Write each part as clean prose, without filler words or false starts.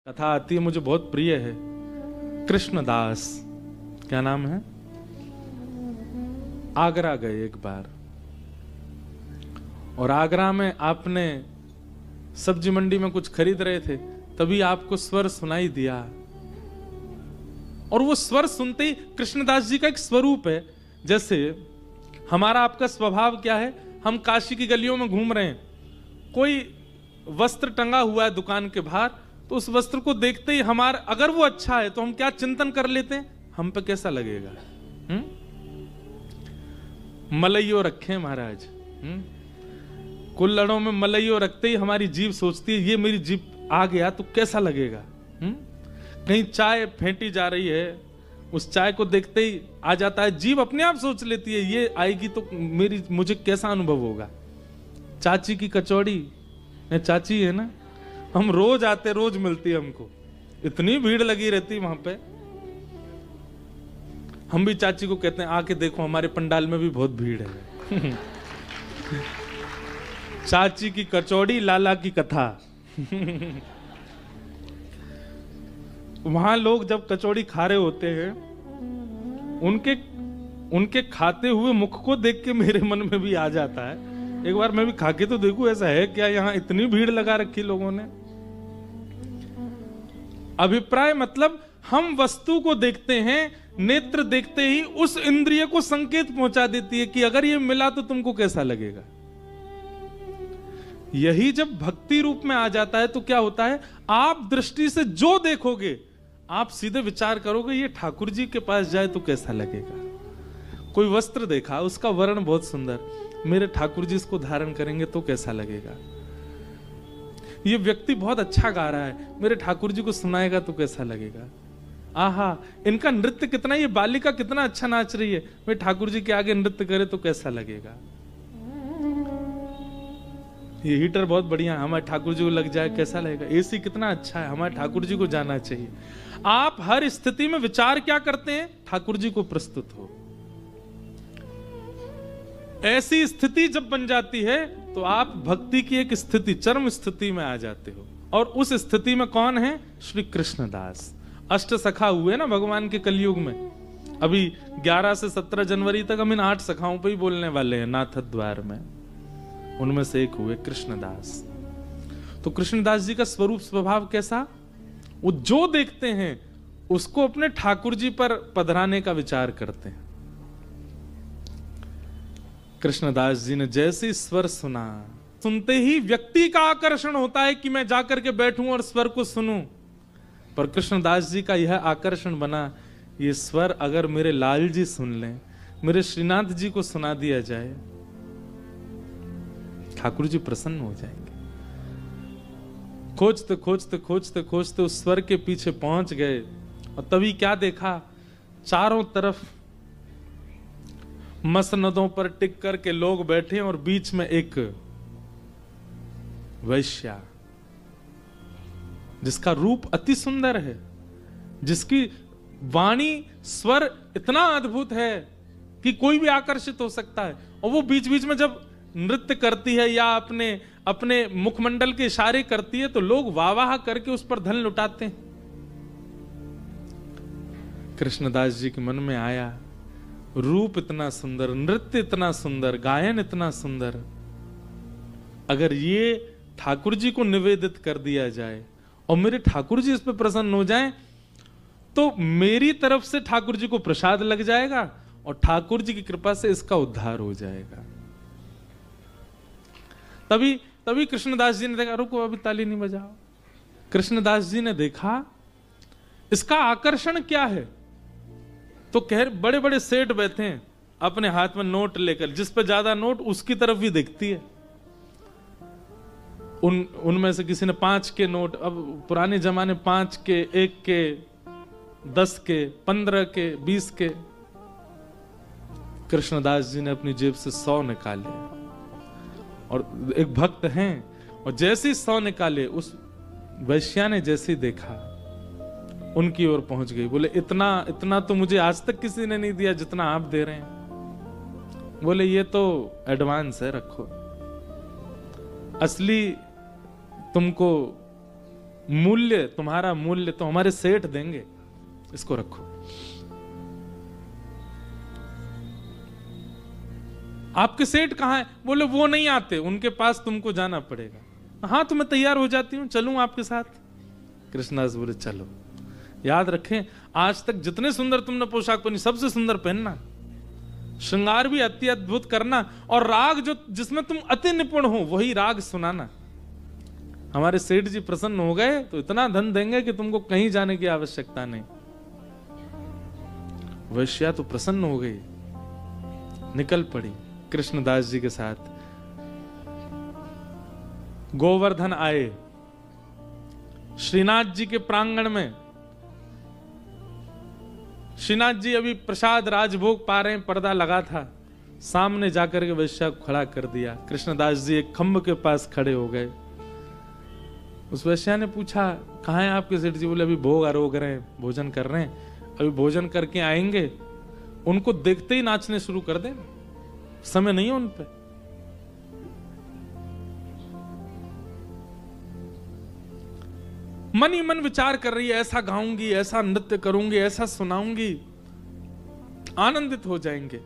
कथा आती है, मुझे बहुत प्रिय है। कृष्णदास, क्या नाम है, आगरा गए एक बार, और आगरा में आपने सब्जी मंडी में कुछ खरीद रहे थे, तभी आपको स्वर सुनाई दिया, और वो स्वर सुनते ही कृष्णदास जी का एक स्वरूप है। जैसे हमारा आपका स्वभाव क्या है, हम काशी की गलियों में घूम रहे हैं, कोई वस्त्र टंगा हुआ है दुकान के बाहर, तो उस वस्त्र को देखते ही हमारा, अगर वो अच्छा है तो हम क्या चिंतन कर लेते हैं, हम पे कैसा लगेगा। मलइयो रखे महाराज, कुल्हड़ों में मलइयो रखते ही हमारी जीभ सोचती है ये मेरी जीभ आ गया तो कैसा लगेगा। कहीं चाय फेंटी जा रही है, उस चाय को देखते ही आ जाता है, जीभ अपने आप सोच लेती है ये आएगी तो मुझे कैसा अनुभव होगा। चाची की कचौड़ी, चाची है ना, हम रोज आते, रोज मिलती है हमको, इतनी भीड़ लगी रहती वहां पे, हम भी चाची को कहते हैं आके देखो हमारे पंडाल में भी बहुत भीड़ है। चाची की कचौड़ी, लाला की कथा। वहां लोग जब कचौड़ी खा रहे होते हैं, उनके खाते हुए मुख को देख के मेरे मन में भी आ जाता है एक बार मैं भी खा के तो देखूं ऐसा है क्या, यहाँ इतनी भीड़ लगा रखी लोगों ने। अभिप्राय मतलब हम वस्तु को देखते हैं, नेत्र देखते ही उस इंद्रिय को संकेत पहुंचा देती है कि अगर ये मिला तो तुमको कैसा लगेगा। यही जब भक्ति रूप में आ जाता है तो क्या होता है, आप दृष्टि से जो देखोगे आप सीधे विचार करोगे ये ठाकुर जी के पास जाए तो कैसा लगेगा। कोई वस्त्र देखा, उसका वर्ण बहुत सुंदर, मेरे ठाकुर जी इसको धारण करेंगे तो कैसा लगेगा। ये व्यक्ति बहुत अच्छा गा रहा है, मेरे ठाकुर जी को सुनाएगा तो कैसा लगेगा। आहा, इनका नृत्य कितना, ये बालिका कितना अच्छा नाच रही है, मेरे ठाकुर जी के आगे नृत्य करे तो कैसा लगेगा। ये हीटर बहुत बढ़िया है, हमारे ठाकुर जी को लग जाए कैसा लगेगा। एसी कितना अच्छा है, हमारे ठाकुर जी को जाना चाहिए। आप हर स्थिति में विचार क्या करते हैं, ठाकुर जी को प्रस्तुत हो। ऐसी स्थिति जब बन जाती है तो आप भक्ति की एक स्थिति, चरम स्थिति में आ जाते हो, और उस स्थिति में कौन है, श्री कृष्णदास। अष्ट सखा हुए ना भगवान के कलयुग में, अभी 11 से 17 जनवरी तक हम इन 8 सखाओं पे ही बोलने वाले हैं नाथ द्वार में, उनमें से एक हुए कृष्णदास। तो कृष्णदास जी का स्वरूप स्वभाव कैसा, वो जो देखते हैं उसको अपने ठाकुर जी पर पधराने का विचार करते हैं। कृष्णदास जी ने जैसे स्वर सुना, सुनते ही व्यक्ति का आकर्षण होता है कि मैं जाकर के बैठूं और स्वर को सुनूं, पर कृष्णदास जी का यह आकर्षण बना, ये स्वर अगर मेरे लाल जी सुन लें, मेरे श्रीनाथ जी को सुना दिया जाए, ठाकुर जी प्रसन्न हो जाएंगे। खोजते खोजते खोजते खोजते उस स्वर के पीछे पहुंच गए, और तभी क्या देखा, चारों तरफ मसनदों पर टिक करके लोग बैठे और बीच में एक वैश्या, जिसका रूप अति सुंदर है, जिसकी वाणी स्वर इतना अद्भुत है कि कोई भी आकर्षित हो सकता है, और वो बीच बीच में जब नृत्य करती है या अपने मुखमंडल के इशारे करती है तो लोग वाह वाह करके उस पर धन लुटाते हैं। कृष्णदास जी के मन में आया, रूप इतना सुंदर, नृत्य इतना सुंदर, गायन इतना सुंदर, अगर ये ठाकुर जी को निवेदित कर दिया जाए और मेरे ठाकुर जी इस पे प्रसन्न हो जाएं, तो मेरी तरफ से ठाकुर जी को प्रसाद लग जाएगा और ठाकुर जी की कृपा से इसका उद्धार हो जाएगा। तभी कृष्णदास जी ने देखा, रुको अभी ताली नहीं बजाओ। कृष्णदास जी ने देखा इसका आकर्षण क्या है, तो कह बड़े बड़े सेठ बैठे हैं अपने हाथ में नोट लेकर, जिस पे ज्यादा नोट उसकी तरफ भी देखती है। उनमें से किसी ने 5 के नोट, अब पुराने जमाने 5 के, 1 के, 10 के, 15 के, 20 के, कृष्णदास जी ने अपनी जेब से 100 निकाले, और एक भक्त हैं, और जैसे ही 100 निकाले, उस वैश्या ने जैसे देखा उनकी ओर पहुंच गई, बोले इतना तो मुझे आज तक किसी ने नहीं दिया जितना आप दे रहे हैं। बोले ये तो एडवांस है, रखो, असली तुमको मूल्य, तुम्हारा मूल्य तो हमारे सेठ देंगे, इसको रखो। आपके सेठ कहाँ है? बोले वो नहीं आते, उनके पास तुमको जाना पड़ेगा। हाँ तो मैं तैयार हो जाती हूँ, चलूं आपके साथ। कृष्णदास बोले चलो। याद रखें, आज तक जितने सुंदर तुमने पोशाक पहनी, सबसे सुंदर पहनना, श्रृंगार भी अति अद्भुत करना, और राग जो जिसमें तुम अति निपुण हो वही राग सुनाना। हमारे सेठ जी प्रसन्न हो गए तो इतना धन देंगे कि तुमको कहीं जाने की आवश्यकता नहीं। वैश्या तो प्रसन्न हो गई, निकल पड़ी कृष्णदास जी के साथ। गोवर्धन आए श्रीनाथ जी के प्रांगण में। श्रीनाथ जी अभी प्रसाद राजभोग पा रहे हैं, पर्दा लगा था, सामने जाकर के वैश्या को खड़ा कर दिया। कृष्णदास जी एक खंभ के पास खड़े हो गए। उस वैश्या ने पूछा कहाँ है आपके सेठ जी? बोले अभी भोग आरोग रहे हैं, भोजन कर रहे हैं, अभी भोजन करके आएंगे। उनको देखते ही नाचने शुरू कर दें, समय नहीं है उन पे। मन ही मन विचार कर रही है, ऐसा गाऊंगी, ऐसा नृत्य करूंगी, ऐसा सुनाऊंगी, आनंदित हो जाएंगे।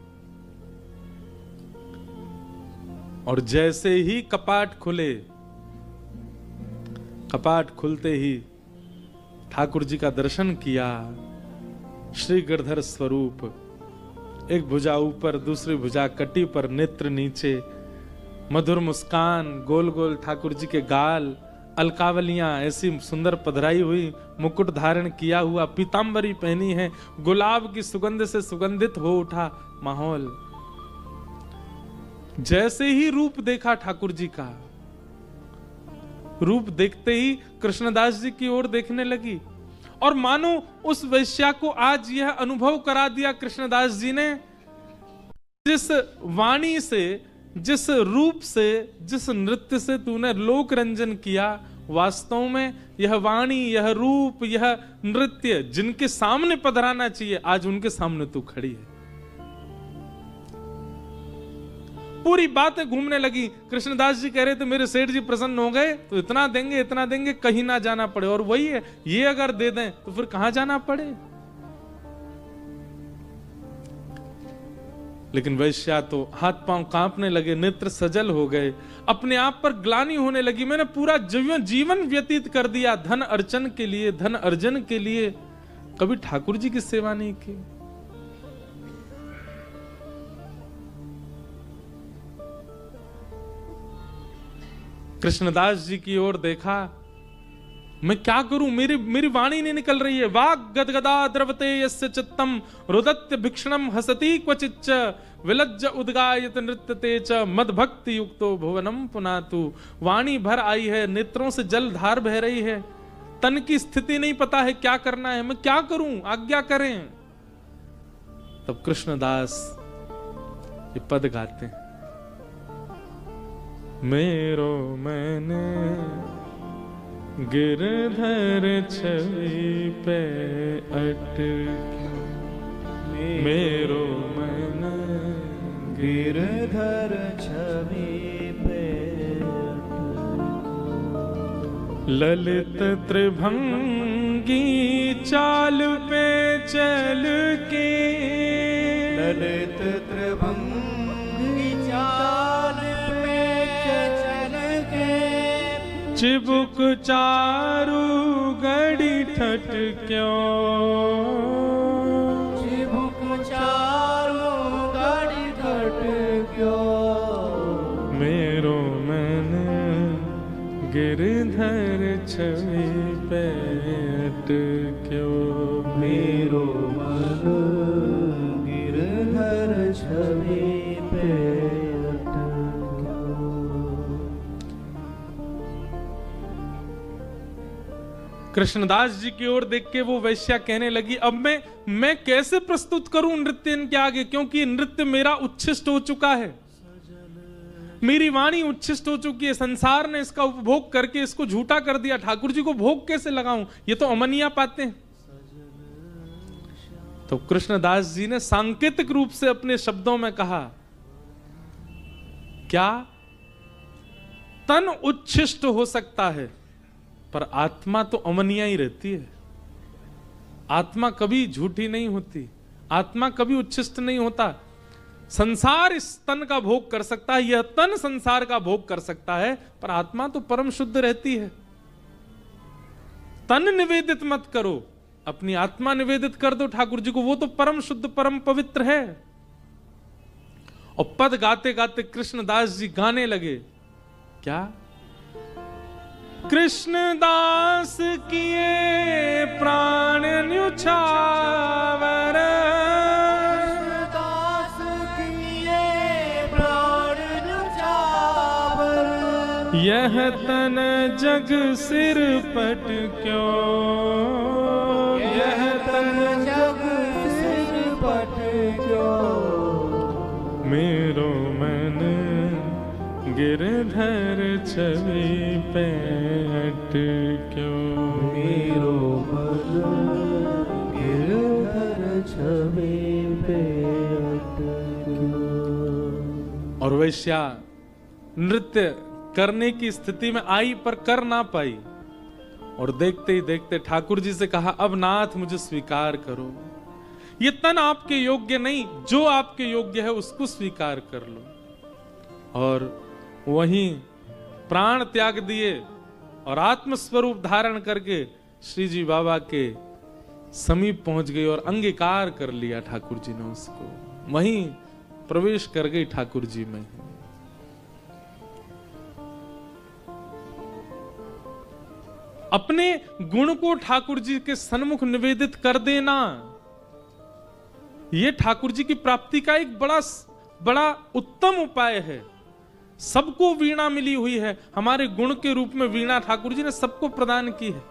और जैसे ही कपाट खुले, कपाट खुलते ही ठाकुर जी का दर्शन किया। श्री गिरधर स्वरूप, एक भुजा ऊपर, दूसरी भुजा कटी पर, नेत्र नीचे, मधुर मुस्कान, गोल गोल ठाकुर जी के गाल, अलकावलियां ऐसी सुंदर पधराई हुई, मुकुट धारण किया हुआ, पीतांबरी पहनी है, गुलाब की सुगंध से सुगंधित हो उठा माहौल। जैसे ही रूप देखा ठाकुर जी का, रूप देखते ही कृष्णदास जी की ओर देखने लगी, और मानो उस वैश्या को आज यह अनुभव करा दिया कृष्णदास जी ने, जिस वाणी से, जिस रूप से, जिस नृत्य से तूने लोक रंजन किया, वास्तव में यह वाणी, यह रूप, यह नृत्य जिनके सामने पधराना चाहिए, आज उनके सामने तू खड़ी है। पूरी बातें घूमने लगी। कृष्णदास जी कह रहे थे मेरे सेठ जी प्रसन्न हो गए तो इतना देंगे, कहीं ना जाना पड़े। और वही है, ये अगर दे दें तो फिर कहां जाना पड़े। लेकिन वैश्या तो हाथ पांव कांपने लगे, नेत्र सजल हो गए, अपने आप पर ग्लानि होने लगी। मैंने पूरा जीवन व्यतीत कर दिया धन अर्चन के लिए, धन अर्जन के लिए, कभी ठाकुर जी की सेवा नहीं की। कृष्णदास जी की ओर देखा, मैं क्या करूं, मेरी वाणी नहीं निकल रही है। वाग गदगदा द्रवते यस्य चित्तम रुदत्य भिक्षणम हसति क्वचिच्च विलज्ज उद्गायत नृत्यते च मद भक्ति युक्तो भुवनम पुनातु। वाणी भर आई है, नेत्रों से जल धार बह रही है, तन की स्थिति नहीं पता है क्या करना है, मैं क्या करूं, आज्ञा करें। तब कृष्णदास ये पद गाते हैं, मेरो मैंने गिरधर छवि पे अटकी, मेरो मैंने गिरधर छवि पे ललित त्रिभंगी चाल पे चल के, ललित त्रिभंगी चाल पे चल के, चिबुक चारू गड़ी ठट क्यों, चिबुक चारू गड़ी ठट क्यों, मेरो मैंने गिरधर छवि पे अटक्यो, मेरो मन गिरधर छवि पे अटक्यो। कृष्णदास जी की ओर देख के वो वैश्या कहने लगी, अब मैं कैसे प्रस्तुत करूं नृत्य इनके आगे, क्योंकि नृत्य मेरा उच्छिष्ट हो चुका है, मेरी वाणी उच्छिष्ट हो चुकी है, संसार ने इसका उपभोग करके इसको झूठा कर दिया, ठाकुर जी को भोग कैसे लगाऊं, ये तो अमनिया पाते हैं। तो कृष्णदास जी ने सांकेतिक रूप से अपने शब्दों में कहा, क्या तन उच्छिष्ट हो सकता है पर आत्मा तो अमनिया ही रहती है। आत्मा कभी झूठी नहीं होती, आत्मा कभी उच्छिष्ट नहीं होता। संसार इस तन का भोग कर सकता है, यह तन संसार का भोग कर सकता है, पर आत्मा तो परम शुद्ध रहती है। तन निवेदित मत करो, अपनी आत्मा निवेदित कर दो ठाकुर जी को, वो तो परम शुद्ध परम पवित्र है। और पद गाते गाते कृष्णदास जी गाने लगे, क्या? कृष्णदास किए प्राण न्युछावर, कृष्णदास किए प्राण न्युछावर, यह तन जग सिर पट क्यों, यह तन जग सिर पट क्यों, मेरो मन गिरधर छवि पे अटक्यों, मेरो मन गिरधर छवि पे अटक्यों। और वैश्या नृत्य करने की स्थिति में आई पर कर ना पाई, और देखते ही देखते ठाकुर जी से कहा, अब नाथ मुझे स्वीकार करो, ये तन आपके योग्य नहीं, जो आपके योग्य है उसको स्वीकार कर लो। और वहीं प्राण त्याग दिए और आत्मस्वरूप धारण करके श्री जी बाबा के समीप पहुंच गई और अंगीकार कर लिया ठाकुर जी ने उसको, वहीं प्रवेश कर गई ठाकुर जी में। अपने गुण को ठाकुर जी के सन्मुख निवेदित कर देना, यह ठाकुर जी की प्राप्ति का एक बड़ा उत्तम उपाय है। सबको वीणा मिली हुई है, हमारे गुण के रूप में वीणा ठाकुर जी ने सबको प्रदान की है।